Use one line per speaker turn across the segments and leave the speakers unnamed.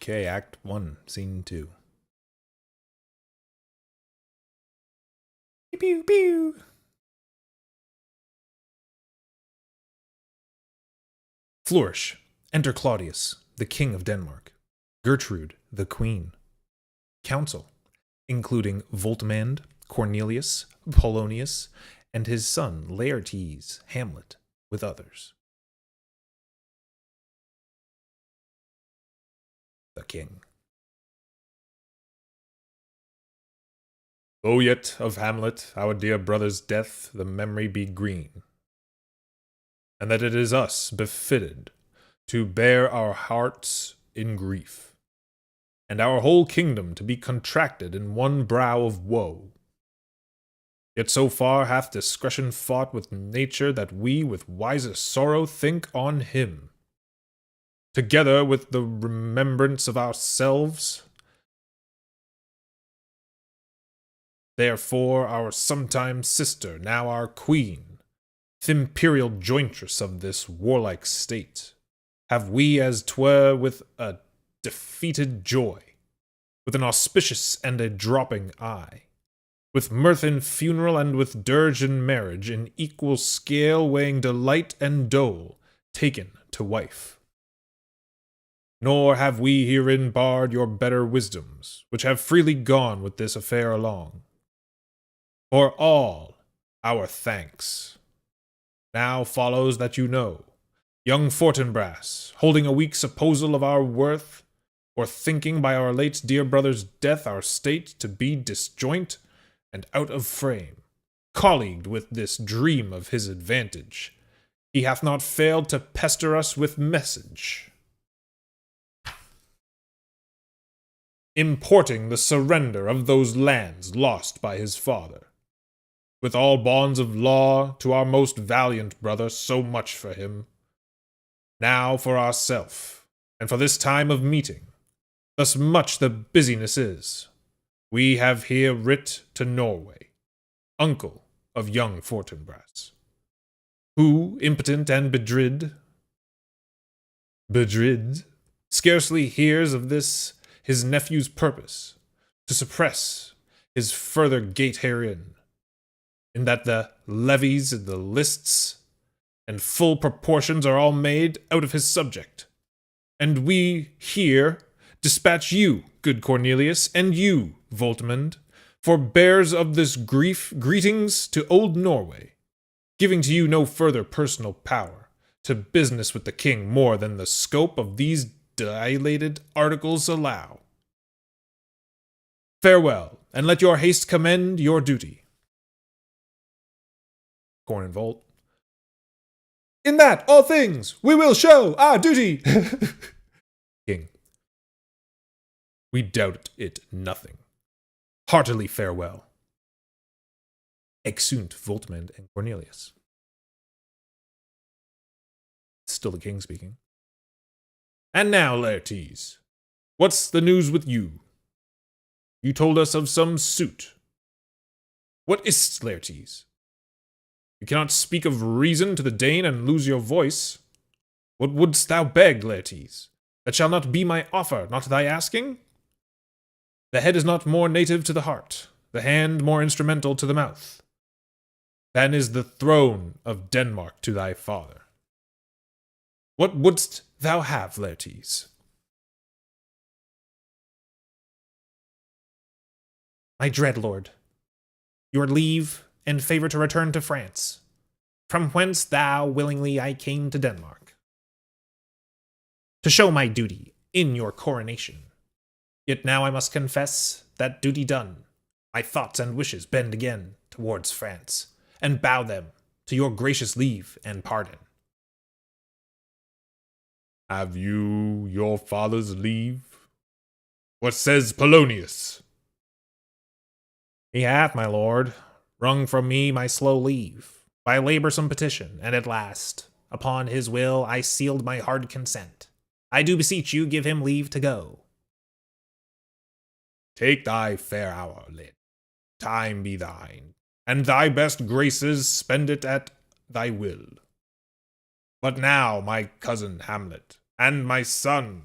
Okay, Act 1, Scene 2. Pew pew pew! Flourish. Enter Claudius, the King of Denmark. Gertrude, the Queen. Council, including Voltmand, Cornelius, Polonius, and his son Laertes, Hamlet, with others. The King. Though yet of Hamlet, our dear brother's death, the memory be green, and that it is us befitted to bear our hearts in grief, and our whole kingdom to be contracted in one brow of woe. Yet so far hath discretion fought with nature that we with wisest sorrow think on him, together with the remembrance of ourselves. Therefore our sometime sister, now our queen, th' imperial jointress of this warlike state, have we as 'twere with a defeated joy, with an auspicious and a dropping eye, with mirth in funeral and with dirge in marriage, in equal scale weighing delight and dole, taken to wife. Nor have we herein barred your better wisdoms, which have freely gone with this affair along. For all our thanks. Now follows that you know, young Fortinbras, holding a weak supposal of our worth, or thinking by our late dear brother's death our state to be disjoint and out of frame, colleagued with this dream of his advantage, he hath not failed to pester us with message, importing the surrender of those lands lost by his father, with all bonds of law, to our most valiant brother. So much for him. Now for ourself, and for this time of meeting, thus much the business is, we have here writ to Norway, uncle of young Fortinbras, who, impotent and bedrid, scarcely hears of this his nephew's purpose, to suppress his further gait herein, in that the levies and the lists and full proportions are all made out of his subject. And we here dispatch you, good Cornelius, and you, Voltmand, for bearers of this grief, greetings to old Norway, giving to you no further personal power, to business with the king more than the scope of these dilated articles allow. Farewell, and let your haste commend your duty. Corn and Volt. In that, all things, we will show our duty. King. We doubt it nothing. Heartily farewell. Exeunt Voltmand and Cornelius. Still the king speaking. And now, Laertes, what's the news with you? You told us of some suit. What is't, Laertes? You cannot speak of reason to the Dane and lose your voice. What wouldst thou beg, Laertes? That shall not be my offer, not thy asking? The head is not more native to the heart, the hand more instrumental to the mouth, than is the throne of Denmark to thy father. What wouldst thou have, Laertes? My dread lord, your leave and favour to return to France, from whence thou willingly I came to Denmark, to show my duty in your coronation. Yet now I must confess, that duty done, my thoughts and wishes bend again towards France, and bow them to your gracious leave and pardon. Have you your father's leave? What says Polonius? He hath, my lord, wrung from me my slow leave, by laboursome petition, and at last, upon his will, I sealed my hard consent. I do beseech you, give him leave to go. Take thy fair hour, Lid. Time be thine, and thy best graces spend it at thy will. But now, my cousin Hamlet, and my son,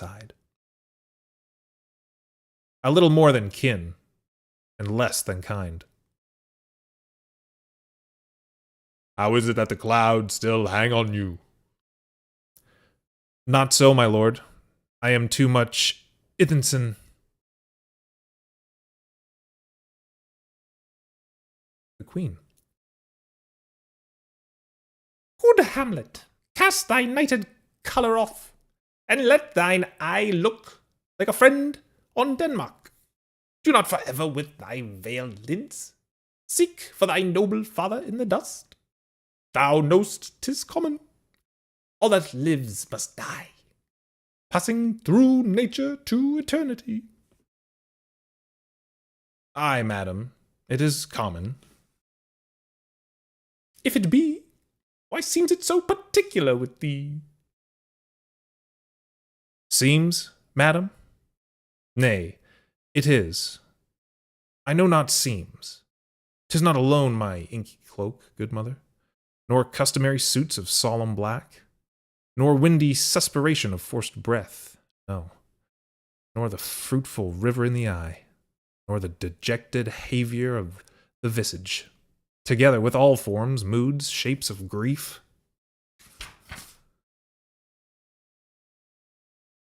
side. A little more than kin, and less than kind. How is it that the clouds still hang on you? Not so, my lord. I am too much Ithenson. The queen. Good Hamlet, cast thy nighted colour off, and let thine eye look like a friend on Denmark. Do not forever with thy veiled lids seek for thy noble father in the dust. Thou know'st 'tis common. All that lives must die, passing through nature to eternity. Ay, madam, it is common. If it be, why seems it so particular with thee? Seems, madam? Nay, it is. I know not seems. 'Tis not alone my inky cloak, good mother, nor customary suits of solemn black, nor windy suspiration of forced breath, no, nor the fruitful river in the eye, nor the dejected haviour of the visage, together with all forms, moods, shapes of grief,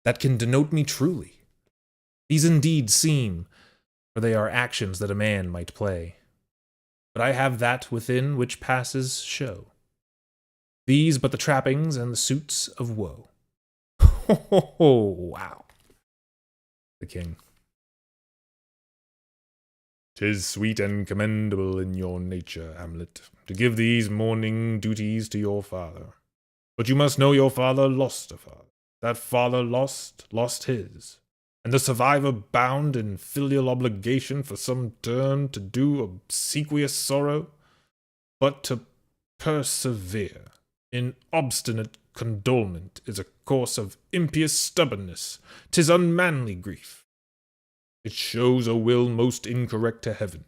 that can denote me truly. These indeed seem, for they are actions that a man might play. But I have that within which passes show. These but the trappings and the suits of woe. Ho, ho, ho, wow. The king. 'Tis sweet and commendable in your nature, Hamlet, to give these mourning duties to your father. But you must know your father lost a father. That father lost his. And the survivor bound in filial obligation for some term to do obsequious sorrow, but to persevere in obstinate condolement is a course of impious stubbornness. 'Tis unmanly grief. It shows a will most incorrect to heaven,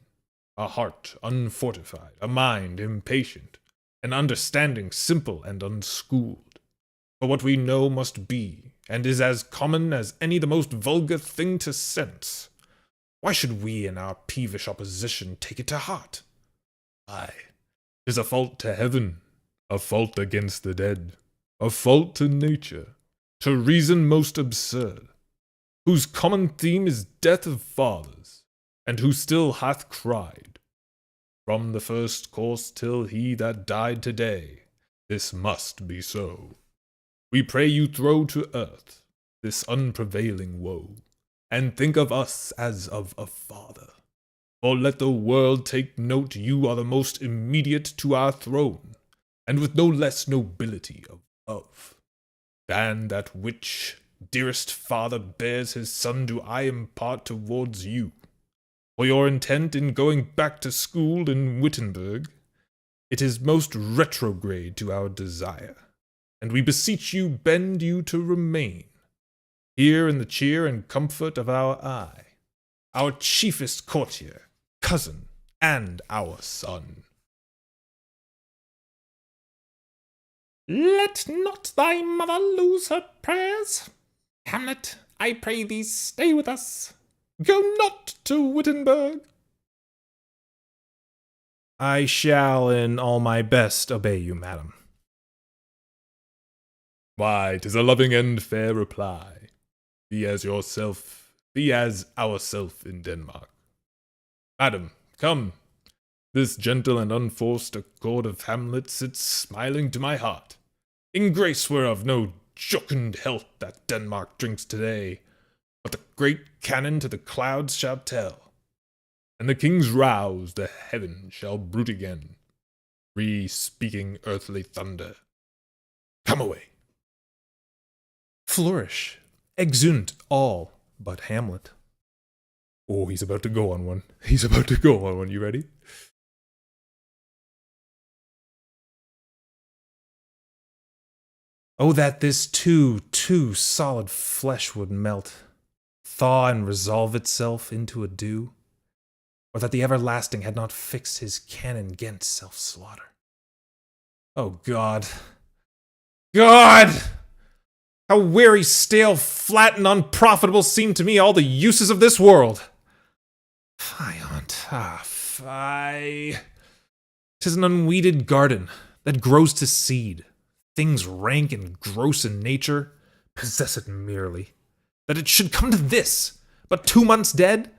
a heart unfortified, a mind impatient, an understanding simple and unschooled. For what we know must be, and is as common as any the most vulgar thing to sense. Why should we in our peevish opposition take it to heart? Aye, 'tis a fault to heaven, a fault against the dead, a fault to nature, to reason most absurd, whose common theme is death of fathers, and who still hath cried, from the first course till he that died today, this must be so. We pray you throw to earth this unprevailing woe, and think of us as of a father. For let the world take note you are the most immediate to our throne, and with no less nobility of than that which dearest father bears his son do I impart towards you. For your intent in going back to school in Wittenberg, it is most retrograde to our desire, and we beseech you bend you to remain here in the cheer and comfort of our eye, our chiefest courtier, cousin, and our son. Let not thy mother lose her prayers. Hamlet, I pray thee stay with us. Go not to Wittenberg. I shall in all my best obey you, madam. Why, 'tis a loving and fair reply. Be as yourself, be as ourself in Denmark. Madam, come. This gentle and unforced accord of Hamlet sits smiling to my heart, in grace whereof no jocund health that Denmark drinks today, but the great cannon to the clouds shall tell, and the king's rouse the heaven shall bruit again, re-speaking earthly thunder. Come away. Flourish, exunt all but Hamlet. Oh, he's about to go on one. He's about to go on one. You ready? Oh, that this too solid flesh would melt, thaw and resolve itself into a dew, or that the everlasting had not fixed his cannon 'gainst self-slaughter. Oh, God! God! How weary, stale, flat, and unprofitable seem to me all the uses of this world. Fie on't, fie. 'Tis an unweeded garden that grows to seed. Things rank and gross in nature possess it merely. That it should come to this, but 2 months dead?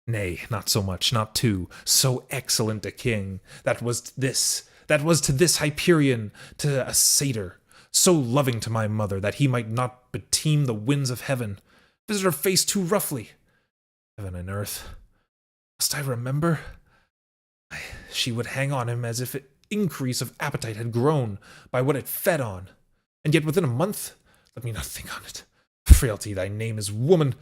Nay, not so much, not 2. So excellent a king, that was to this Hyperion, to a satyr, so loving to my mother, that he might not beteem the winds of heaven, visit her face too roughly. Heaven and earth, must I remember? She would hang on him as if increase of appetite had grown by what it fed on, and yet within a month, let me not think on it. Frailty, thy name is woman.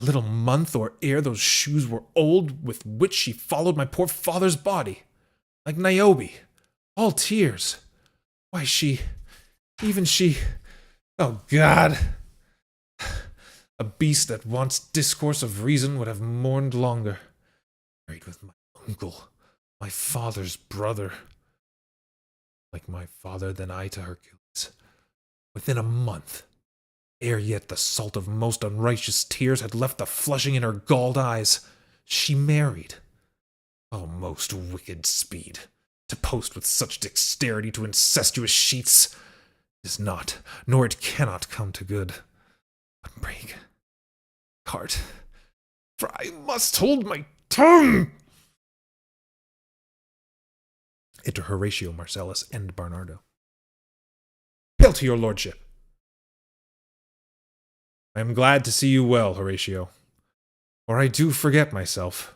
A little month or ere those shoes were old with which she followed my poor father's body, like Niobe, all tears. Why, even she, oh God! A beast that wants discourse of reason would have mourned longer. Married with my uncle, my father's brother. Like my father, then I to Hercules. Within a month, ere yet the salt of most unrighteous tears had left the flushing in her galled eyes, she married. O most wicked speed, to post with such dexterity to incestuous sheets! It is not, nor it cannot come to good. But break heart, for I must hold my tongue. Enter Horatio, Marcellus, and Bernardo. Hail to your lordship. I am glad to see you well, Horatio, or I do forget myself.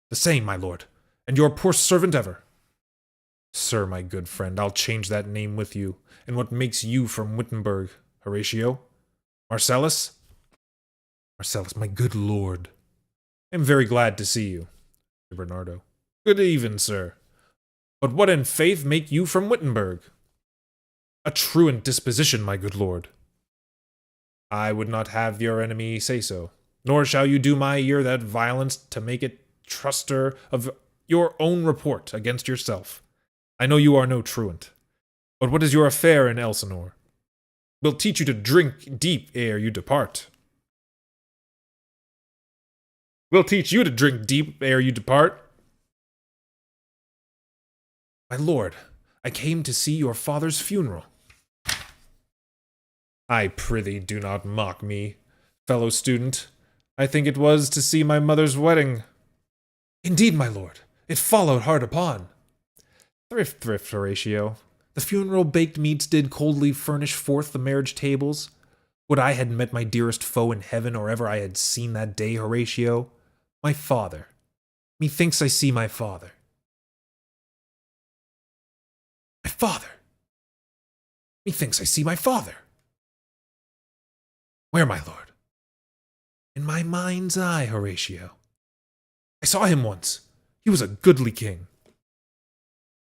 The same, my lord, and your poor servant ever. Sir, my good friend, I'll change that name with you, and what makes you from Wittenberg, Horatio? Marcellus? Marcellus, my good lord. I am very glad to see you. Bernardo. Good even, sir. But what in faith make you from Wittenberg? A truant disposition, my good lord. I would not have your enemy say so, nor shall you do my ear that violence to make it truster of your own report against yourself. I know you are no truant. But what is your affair in Elsinore? We'll teach you to drink deep ere you depart. We'll teach you to drink deep ere you depart. My lord, I came to see your father's funeral. I prithee do not mock me, fellow student. I think it was to see my mother's wedding. Indeed, my lord, it followed hard upon. Thrift, Horatio. The funeral baked meats did coldly furnish forth the marriage tables. Would I had met my dearest foe in heaven, or ever I had seen that day, Horatio. My father. Methinks I see my father. My father. Methinks I see my father. Where, my lord? In my mind's eye, Horatio. I saw him once. He was a goodly king.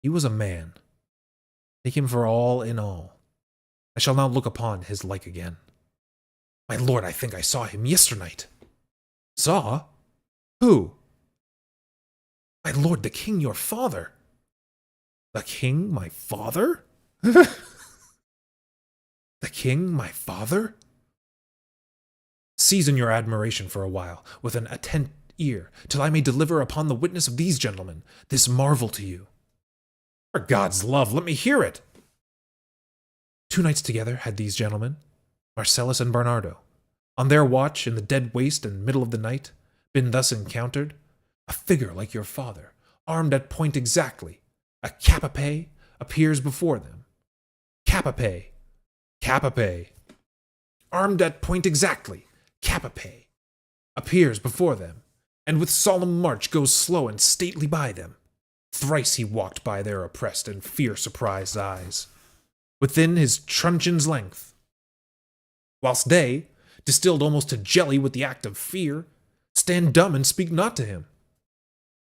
He was a man. Take him for all in all. I shall not look upon his like again. My lord, I think I saw him yesternight. Saw? Who? My lord, the king, your father. The king, my father? The king, my father? Season your admiration for a while, with an attent ear, till I may deliver upon the witness of these gentlemen this marvel to you. For God's love, let me hear it. 2 nights together had these gentlemen, Marcellus and Bernardo, on their watch in the dead waste and middle of the night, been thus encountered, a figure like your father, armed at point exactly, a capape appears before them. Capape, armed at point exactly, capape appears before them, and with solemn march goes slow and stately by them. Thrice he walked by their oppressed and fear-surprised eyes, within his truncheon's length, whilst they, distilled almost to jelly with the act of fear, stand dumb and speak not to him.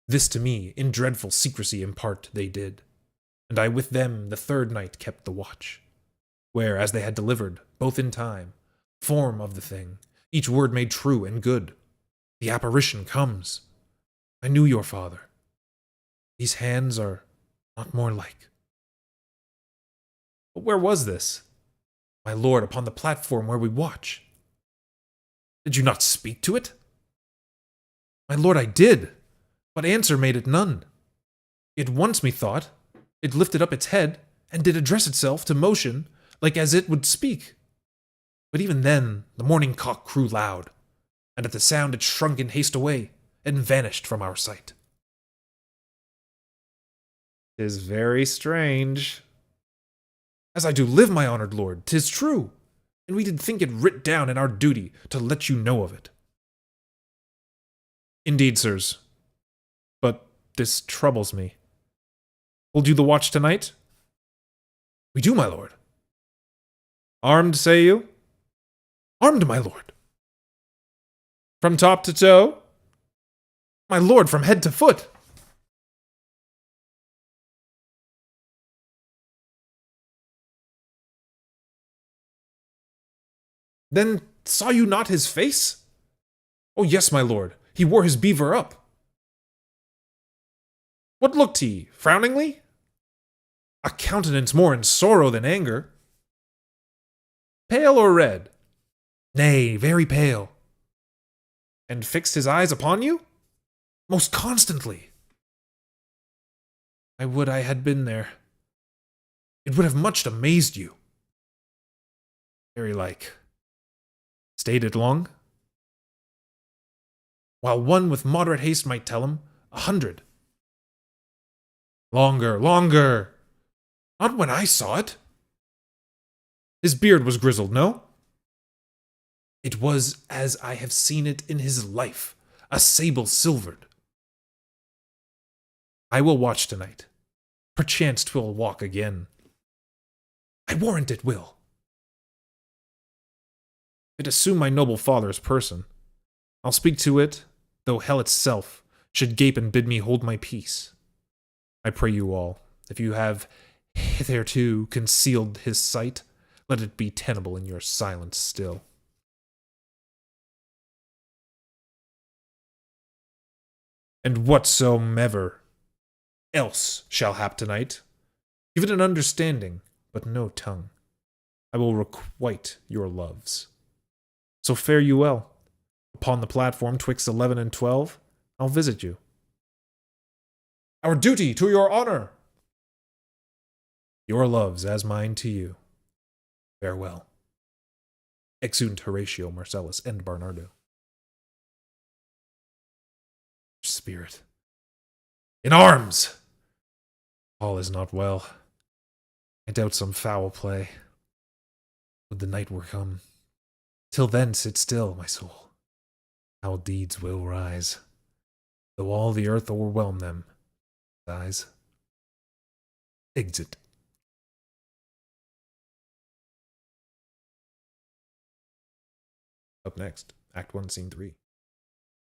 This to me in dreadful secrecy impart they did, and I with them the 3rd night kept the watch, where, as they had delivered, both in time, form of the thing, each word made true and good, the apparition comes. I knew your father. These hands are not more like. But where was this? My lord, upon the platform where we watch. Did you not speak to it? My lord, I did, but answer made it none. It once, methought, it lifted up its head, and did address itself to motion, like as it would speak. But even then the morning cock crew loud, and at the sound it shrunk in haste away, and vanished from our sight. 'Tis very strange. As I do live, my honored lord, 'tis true, and we did think it writ down in our duty to let you know of it. Indeed, sirs, but this troubles me. Hold you the watch tonight? We do, my lord. Armed, say you? Armed, my lord. From top to toe? My lord, from head to foot. Then saw you not his face? Oh, yes, my lord, he wore his beaver up. What looked he, frowningly? A countenance more in sorrow than anger. Pale or red? Nay, very pale. And fixed his eyes upon you? Most constantly. I would I had been there. It would have much amazed you. Very like. Stayed it long? While one with moderate haste might tell him 100. Longer, longer. Not when I saw it. His beard was grizzled, no? It was as I have seen it in his life, a sable silvered. I will watch tonight. Perchance 'twill walk again. I warrant it will. It assume my noble father's person. I'll speak to it, though hell itself should gape and bid me hold my peace. I pray you all, if you have hitherto concealed his sight, let it be tenable in your silence still. And whatsoever else shall hap tonight, give it an understanding, but no tongue. I will requite your loves. So fare you well. Upon the platform twixt 11 and 12, I'll visit you. Our duty to your honor. Your loves as mine to you. Farewell. Exunt Horatio, Marcellus, and Barnardo. Spirit. In arms! All is not well. I doubt some foul play. Would the night were come. Till then sit still, my soul. Foul deeds will rise, though all the earth o'erwhelm them. Eyes. Exit. Up next, Act 1, Scene 3.